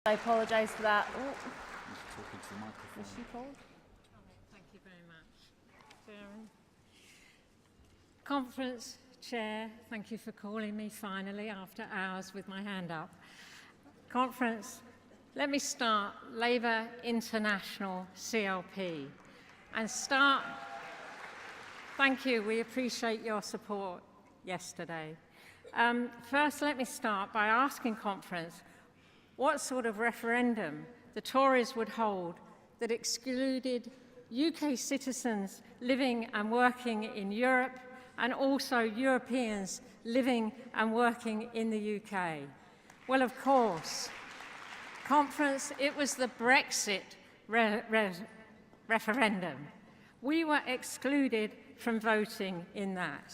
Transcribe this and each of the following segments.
I apologise for that. Oh. Talking to the microphone. Is she called? Thank you very much, Sharon. Conference Chair, thank you for calling me finally after hours with my hand up. Conference, let me start Labour International CLP and start. Thank you, we appreciate your support yesterday. First, let me start by asking Conference what sort of referendum the Tories would hold that excluded UK citizens living and working in Europe and also Europeans living and working in the UK. Well, of course, Conference, it was the Brexit referendum. We were excluded from voting in that.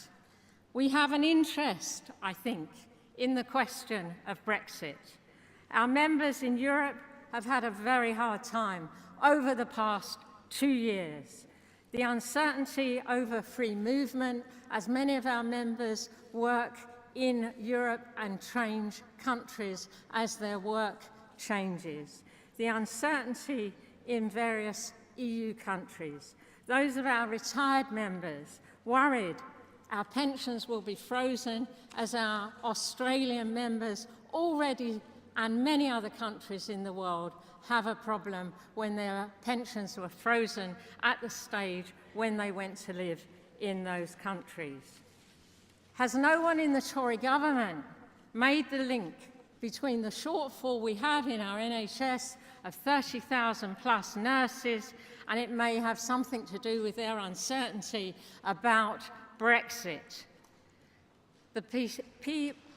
We have an interest, I think, in the question of Brexit. Our members in Europe have had a very hard time over the past 2 years. The uncertainty over free movement, as many of our members work in Europe and change countries as their work changes. The uncertainty in various EU countries. Those of our retired members worried our pensions will be frozen as our Australian members already and many other countries in the world have a problem when their pensions were frozen at the stage when they went to live in those countries. Has no one in the Tory government made the link between the shortfall we have in our NHS of 30,000 plus nurses, and it may have something to do with their uncertainty about Brexit? The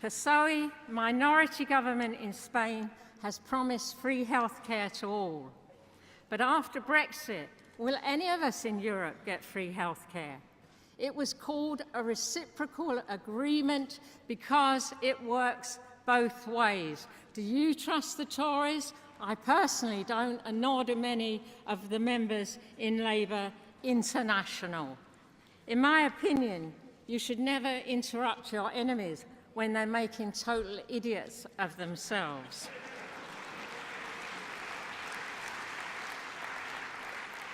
PSOE minority government in Spain has promised free healthcare to all. But after Brexit, will any of us in Europe get free healthcare? It was called a reciprocal agreement because it works both ways. Do you trust the Tories? I personally don't, and nor do many of the members in Labour International. In my opinion, you should never interrupt your enemies when they're making total idiots of themselves.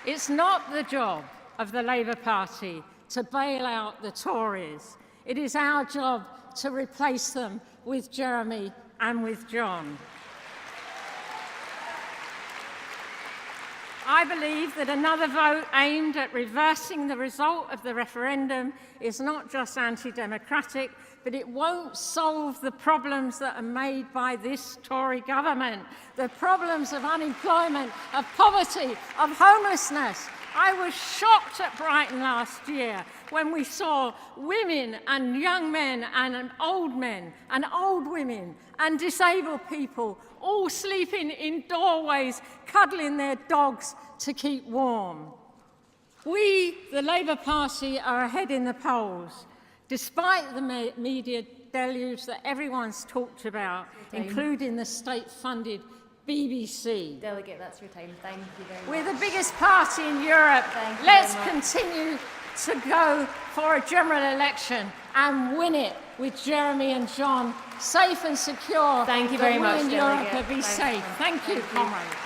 It's not the job of the Labour Party to bail out the Tories. It is our job to replace them with Jeremy and with John. I believe that another vote aimed at reversing the result of the referendum is not just anti-democratic, but it won't solve the problems that are made by this Tory government. The problems of unemployment, of poverty, of homelessness. I was shocked at Brighton last year when we saw women and young men and old women and disabled people all sleeping in doorways, cuddling their dogs to keep warm. We, the Labour Party, are ahead in the polls, despite the media deluge that everyone's talked about, including the state-funded BBC. Delegate, that's your time. Thank you very much. We're the biggest party in Europe. Let's continue to go for a general election and win it with Jeremy and John, safe and secure. Thank you very much, in Delegate. Europe be safe. Thank you, comrades.